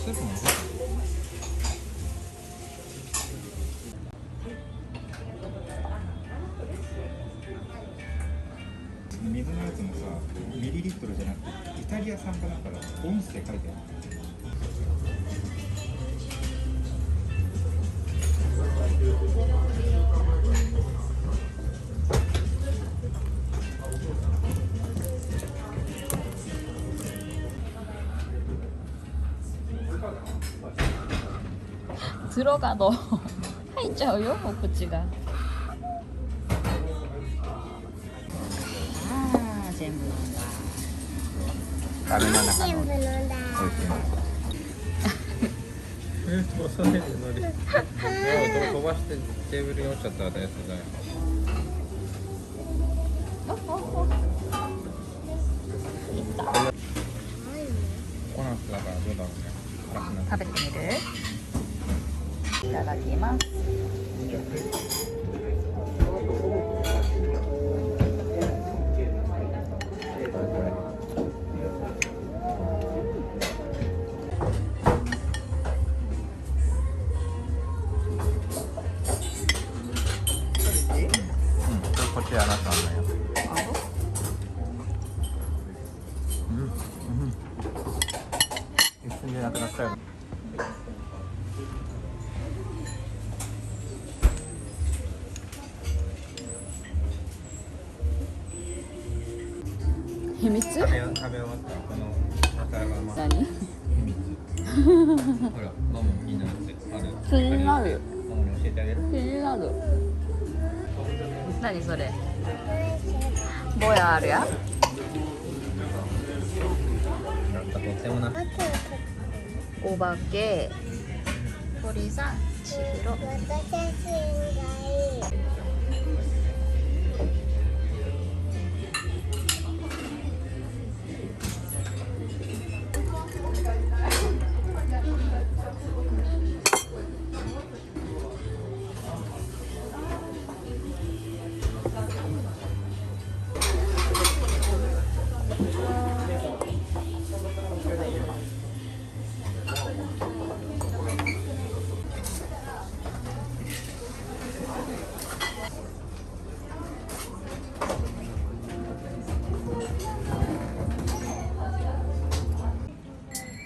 スープも水のやつもさ、ミリリットルじゃなくてイタリア産かだからオンスで書いてある。들어가 너入っちゃうよお口が。ああ全部飲んだ。食べの中の全部飲んだ。おいしいの。飛ばさないで乗り。飛ばしてテーブルに落ちちゃったやつだよ。コナンスだからどうだろうね。食べてみる？いただきます。こっちあなたのよ。一瞬でなくなったよ。秘密？食べ終わったこの朝がま何？ほらママも気になってある。気になる。ママに教えてあげる。気になる。何それ？ボヤあるや？とってもな。お化け。鳥さん、千尋。私たちがいい。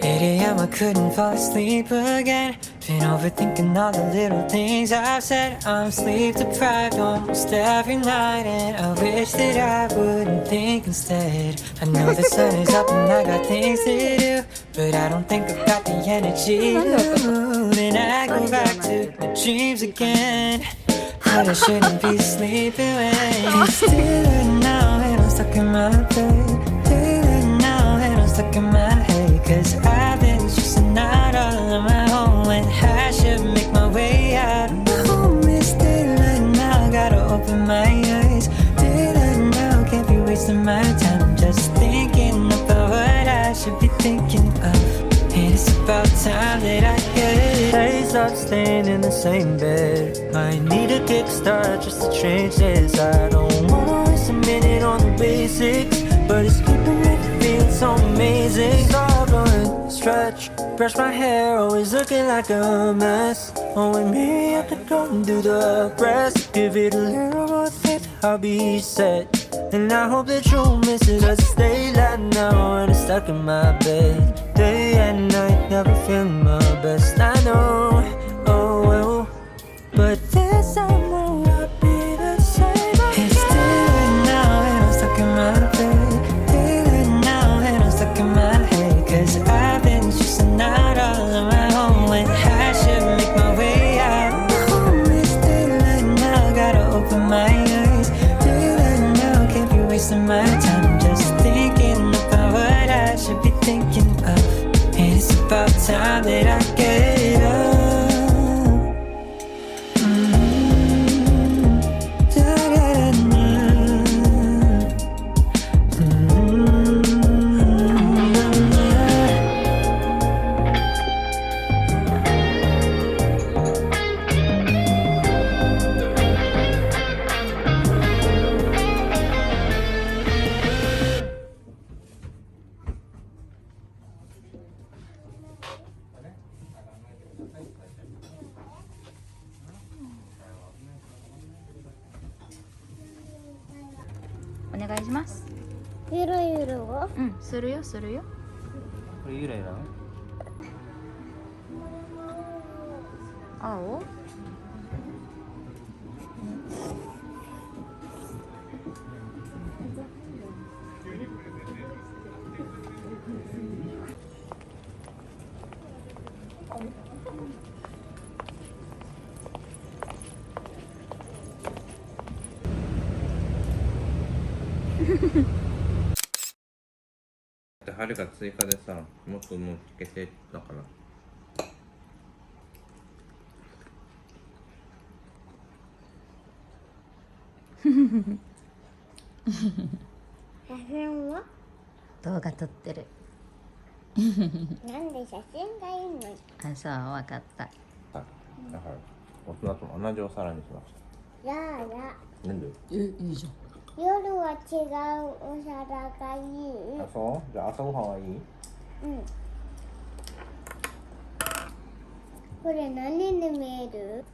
8 a.m. I couldn't fall asleep again. Been overthinking all the little things I've said. I'm sleep deprived almost every night, and I wish that I wouldn't think instead. I know the sun is up and I got things to do, but I don't think about the energy to move. And I go back to my dreams again, but I shouldn't be sleeping when it's still now and I'm stuck in my bed. Still now and I'm stuck in my head, 'cause I've been stressing out all on my own when I should make my way out. My home is daylight now, gotta open my eyes. Daylight now, can't be wasting my time just thinking about what I should be thinking of. And it's about time that I get. I start staying in the same bed. I need a kickstart just to change this. I don't wanna waste a minute on the basics, but it's keeping me feeling so amazing. Stop going, stretch, brush my hair, always looking like a mess. Oh, and maybe I could go and do the rest. Give it a little more faith, I'll be set. And I hope that you'll miss it as it's daylight now and it's stuck in my bed. Day and night, never feeling my best. I know, oh well, but this time will not be the same. It's daylight now and I'm stuck in my bed. Daylight now and I'm stuck in my head, 'cause I've been stressing out all on my own when I should make my way out. My home is daylight now, gotta open my eyes. Daylight now, can't be wasting my time just thinking about what I should be thinking of. And it's about time that I get up. ます。ゆるゆるをうんするよするよ。これゆらゆらの青春が追加でさ、もっともうつけてだから。写真は動画撮ってる。なんで写真がいいの？あ、そう、わかった。はい。だから大人と同じお皿にしましやだ。た。なんで？いいじゃん。夜は違うお皿がいい。あ、そう？じゃあ朝ごはんはいい？うん。これ何に見える？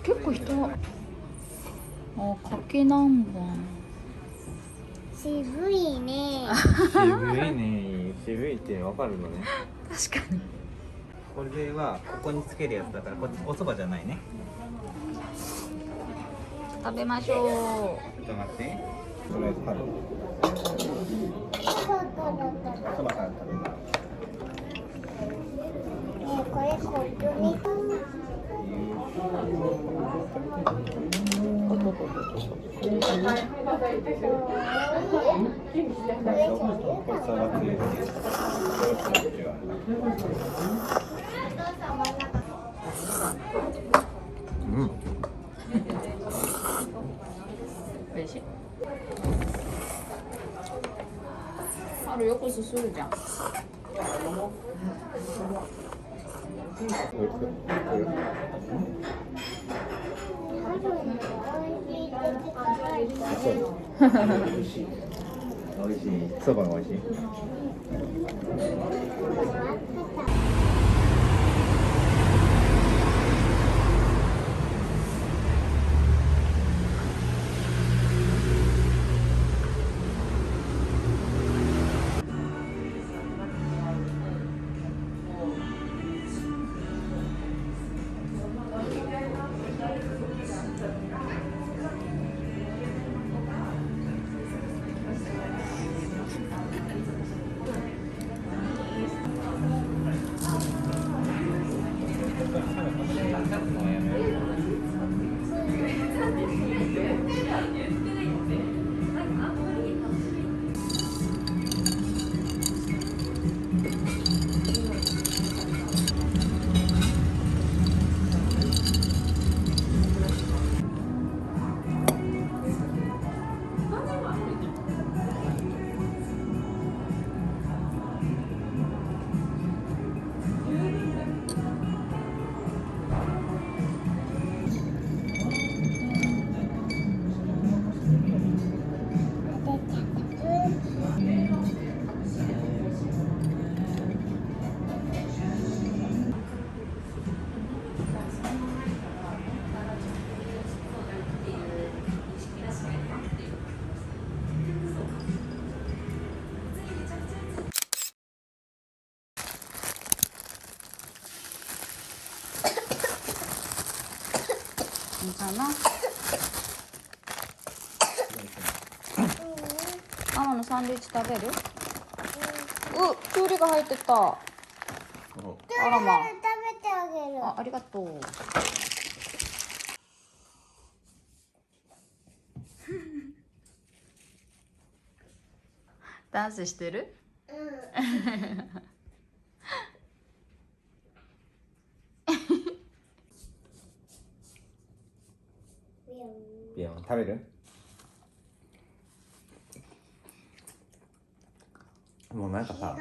結構人。あ、柿南蛮。渋いね。渋いね。渋いってわかるのね。確かに。これはここにつけるやつだから、こっちお蕎麦じゃないね。食べましょちょっと待って。とりあえず食べる。蕎麦から食べる。これコップに。う。美味しい。するじゃん。美味しい。美味しい。そばが美味しい。괜찮아?ママのサンドイッチ食べる？きゅうりが入ってた。あらまあ。食べてあげる。ありがとう。ダンスしてる？ビヨン食べる？もうなんかさ、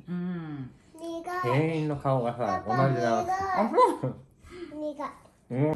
うん。苦い。店員の顔がさ同じだ。あ、そう。苦い。うん。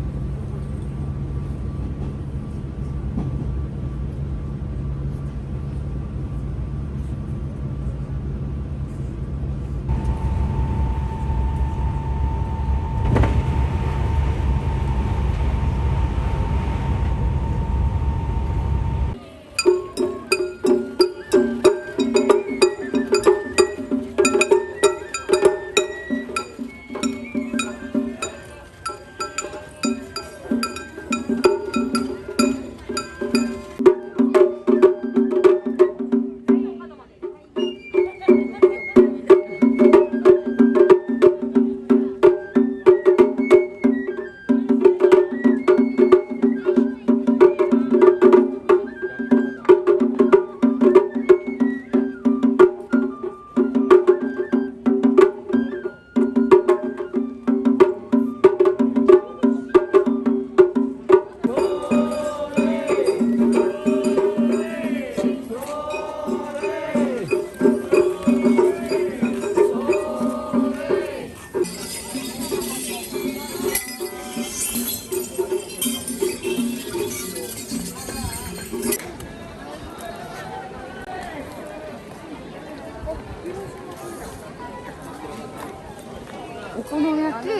お好み焼き.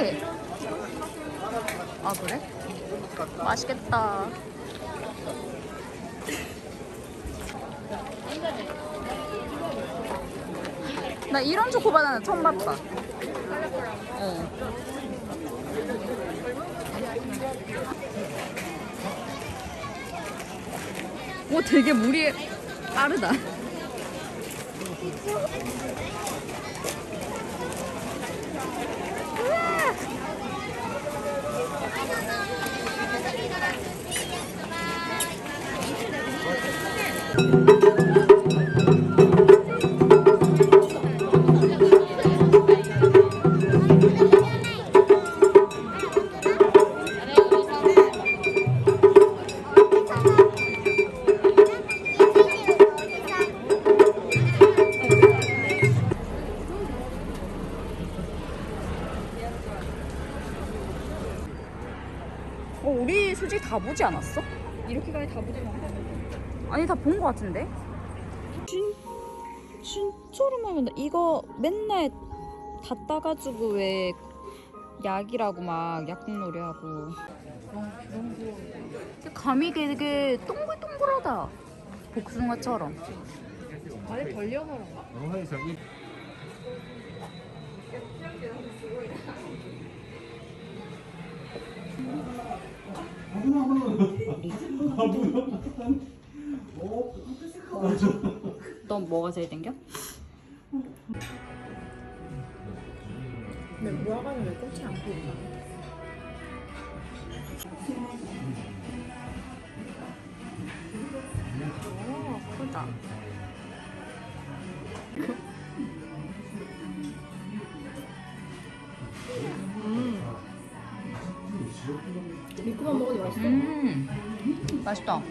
아 그래? 맛있겠다. 나 이런 초코바나나 처음 봤다. 오 되게 물이 빠르다. 우리 솔직히 다 보지 않았어? 이렇게까지 다 보지 마. 아니 다 본 거 같은데? 진짜로 말면 이거 맨날 다 따가지고 왜 약이라고 막 약국놀이 하고. 감이 되게 동글동글하다. 복숭아처럼. 안에 덜려서 그런가? 넌 뭐가 제일 땡겨? 근데 무화과는 왜 껍질 안 보일까? 오, 크다. 믿고만 먹어도 맛있어. 맛있다.